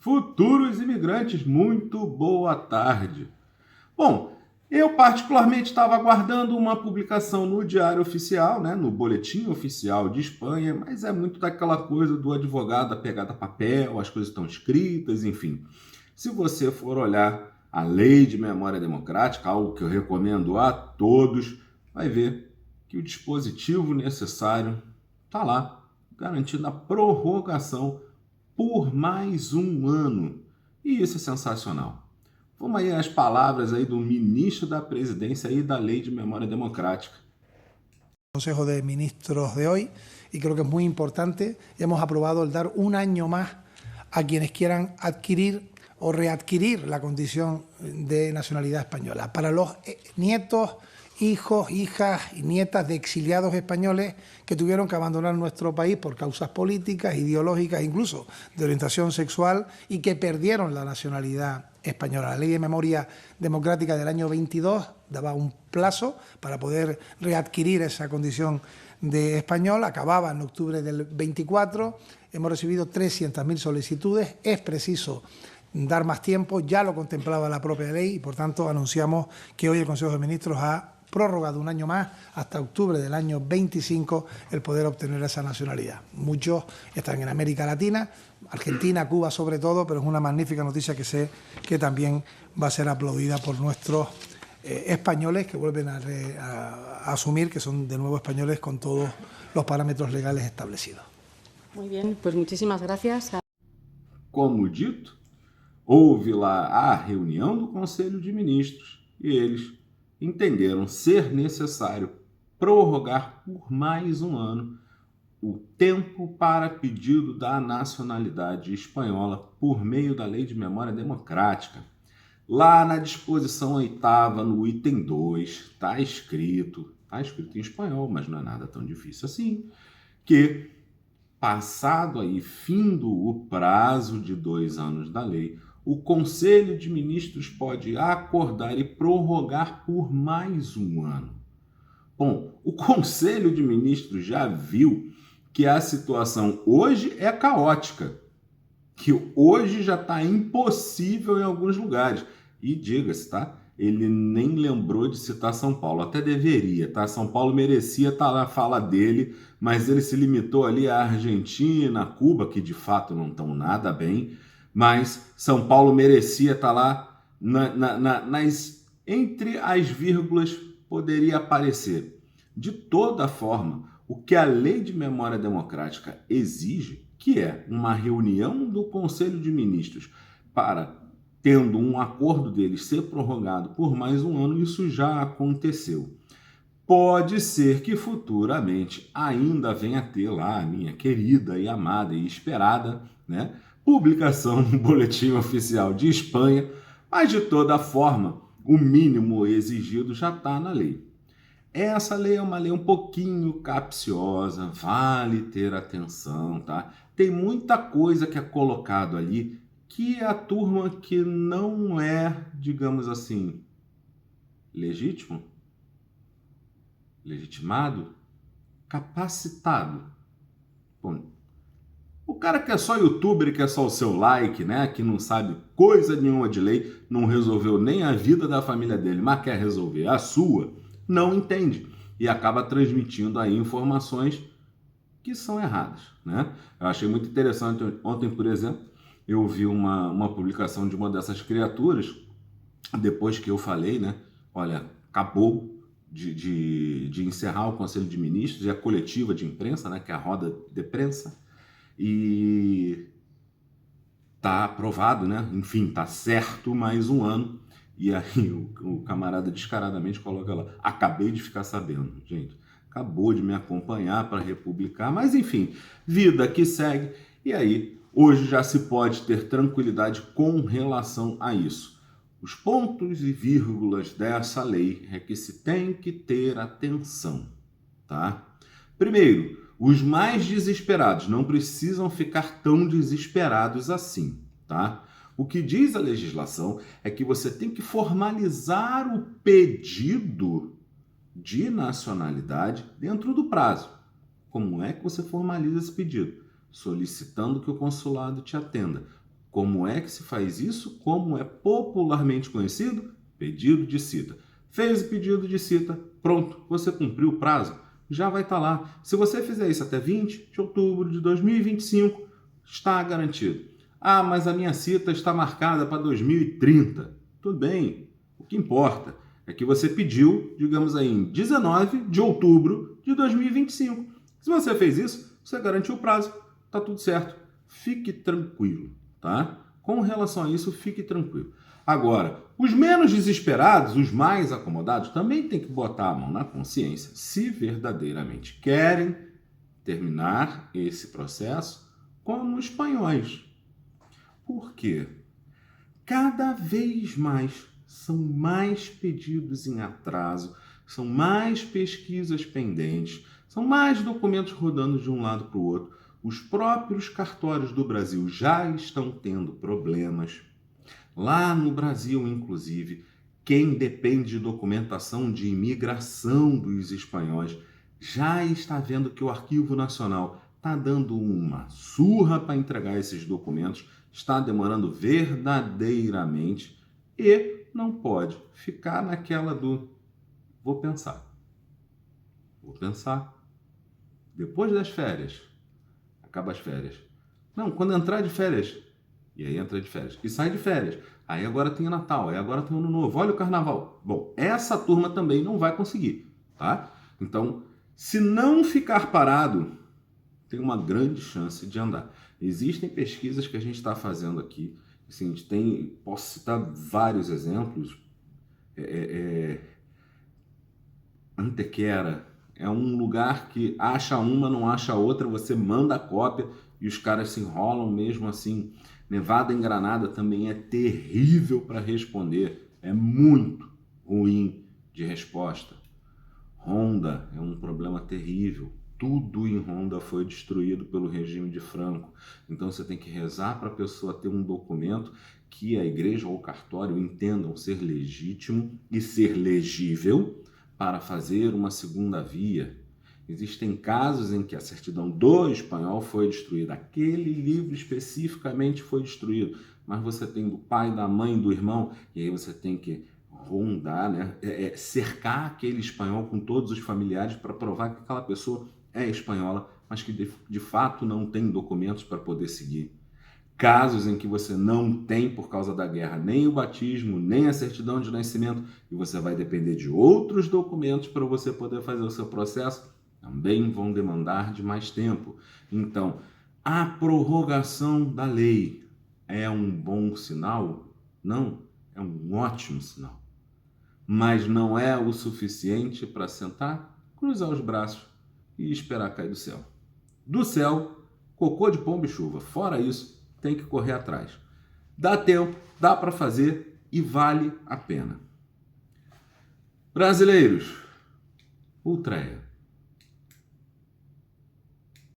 Futuros imigrantes, muito boa tarde. Bom, eu particularmente estava aguardando uma publicação no Diário Oficial, né, no Boletim Oficial de Espanha, mas é muito daquela coisa do advogado pegar papel, as coisas estão escritas, enfim. Se você for olhar a Lei de Memória Democrática, algo que eu recomendo a todos, vai ver que o dispositivo necessário está lá, garantindo a prorrogação por mais um ano. E isso é sensacional. Vamos aí às palavras aí do ministro da Presidência e da Lei de Memória Democrática. Consejo de Ministros de hoy, y creo que es muy importante. Hemos aprobado el dar un año más a quienes quieran adquirir o readquirir la condición de nacionalidad española. Para los nietos, hijos, hijas y nietas de exiliados españoles que tuvieron que abandonar nuestro país por causas políticas, ideológicas, incluso de orientación sexual, y que perdieron la nacionalidad española. La Ley de Memoria Democrática del año 22 daba un plazo para poder readquirir esa condición de español, acababa en octubre del 24, hemos recibido 300.000 solicitudes, es preciso dar más tiempo, ya lo contemplaba la propia ley y por tanto anunciamos que hoy el Consejo de Ministros ha prórroga de un año más hasta octubre del año 25 el poder obtener esa nacionalidad. Muchos están en América Latina, Argentina, Cuba sobre todo, pero es una magnífica noticia que sé que también va a ser aplaudida por nuestros españoles que vuelven a asumir que son de nuevo españoles con todos los parámetros legales establecidos. Muy bien, pues muchísimas gracias. Como dito, houve lá a reunião do Conselho de Ministros e eles entenderam ser necessário prorrogar por mais um ano o tempo para pedido da nacionalidade espanhola por meio da Lei de Memória Democrática. Lá na disposição 8ª, no item 2, está escrito em espanhol, mas não é nada tão difícil assim, que passado aí, findo o prazo de 2 anos da lei, o Conselho de Ministros pode acordar e prorrogar por mais um ano. Bom, o Conselho de Ministros já viu que a situação hoje é caótica, que hoje já está impossível em alguns lugares. E diga-se, tá? Ele nem lembrou de citar São Paulo, até deveria, tá? São Paulo merecia estar na fala dele, mas ele se limitou ali à Argentina, Cuba, que de fato não estão nada bem, mas São Paulo merecia estar lá entre as vírgulas, poderia aparecer. De toda forma, o que a Lei de Memória Democrática exige, que é uma reunião do Conselho de Ministros para, tendo um acordo deles ser prorrogado por mais um ano, isso já aconteceu. Pode ser que futuramente ainda venha a ter lá a minha querida e amada e esperada, né, publicação no Boletim Oficial de Espanha, mas de toda forma, o mínimo exigido já está na lei. Essa lei é uma lei um pouquinho capciosa, vale ter atenção, tá? Tem muita coisa que é colocado ali que a turma que não é, digamos assim, legitimado, capacitado. Bom, o cara que é só youtuber e quer só o seu like, né, que não sabe coisa nenhuma de lei, não resolveu nem a vida da família dele, mas quer resolver a sua, não entende e acaba transmitindo aí informações que são erradas, né? Eu achei muito interessante ontem, por exemplo, eu vi uma publicação de uma dessas criaturas, depois que eu falei, né? Olha, acabou de encerrar o Conselho de Ministros e a coletiva de imprensa, né? Que é a roda de prensa, e tá aprovado, né? Enfim, tá certo mais um ano. E aí o camarada descaradamente coloca lá, acabei de ficar sabendo. Gente, acabou de me acompanhar para republicar, mas enfim, vida que segue. E aí, hoje já se pode ter tranquilidade com relação a isso. Os pontos e vírgulas dessa lei é que se tem que ter atenção, tá? Primeiro, os mais desesperados não precisam ficar tão desesperados assim, tá? O que diz a legislação é que você tem que formalizar o pedido de nacionalidade dentro do prazo. Como é que você formaliza esse pedido? Solicitando que o consulado te atenda. Como é que se faz isso? Como é popularmente conhecido? Pedido de cita. Fez o pedido de cita, pronto, você cumpriu o prazo, já vai estar lá. Se você fizer isso até 20 de outubro de 2025, está garantido. Ah, mas a minha cita está marcada para 2030. Tudo bem, o que importa é que você pediu, digamos aí, em 19 de outubro de 2025. Se você fez isso, você garantiu o prazo, está tudo certo. Fique tranquilo, tá? Com relação a isso, fique tranquilo. Agora, os menos desesperados, os mais acomodados, também têm que botar a mão na consciência se verdadeiramente querem terminar esse processo como espanhóis. Por quê? Cada vez mais são mais pedidos em atraso, são mais pesquisas pendentes, são mais documentos rodando de um lado para o outro. Os próprios cartórios do Brasil já estão tendo problemas. Lá no Brasil, inclusive, quem depende de documentação de imigração dos espanhóis já está vendo que o Arquivo Nacional está dando uma surra para entregar esses documentos, está demorando verdadeiramente e não pode ficar naquela do vou pensar. Depois das férias, acaba as férias. Não, quando entrar de férias, e aí entra de férias, e sai de férias, aí agora tem o Natal, aí agora tem o Ano Novo, olha o Carnaval. Bom, essa turma também não vai conseguir, tá? Então, se não ficar parado, tem uma grande chance de andar. Existem pesquisas que a gente está fazendo aqui, assim, a gente posso citar vários exemplos. Antequera é um lugar que acha uma, não acha outra, você manda a cópia e os caras se enrolam mesmo assim. Nevada em Granada também é terrível para responder, é muito ruim de resposta. Ronda é um problema terrível, tudo em Ronda foi destruído pelo regime de Franco. Então você tem que rezar para a pessoa ter um documento que a igreja ou o cartório entendam ser legítimo e ser legível para fazer uma segunda via. Existem casos em que a certidão do espanhol foi destruída, aquele livro especificamente foi destruído, mas você tem do pai, da mãe, do irmão, e aí você tem que rondar, né? Cercar aquele espanhol com todos os familiares para provar que aquela pessoa é espanhola, mas que de fato não tem documentos para poder seguir. Casos em que você não tem, por causa da guerra, nem o batismo, nem a certidão de nascimento, e você vai depender de outros documentos para você poder fazer o seu processo, também vão demandar de mais tempo. Então, a prorrogação da lei é um bom sinal? Não, é um ótimo sinal. Mas não é o suficiente para sentar, cruzar os braços e esperar cair do céu. Do céu, cocô de pombo e chuva. Fora isso, tem que correr atrás. Dá tempo, dá para fazer e vale a pena. Brasileiros, Ultreia.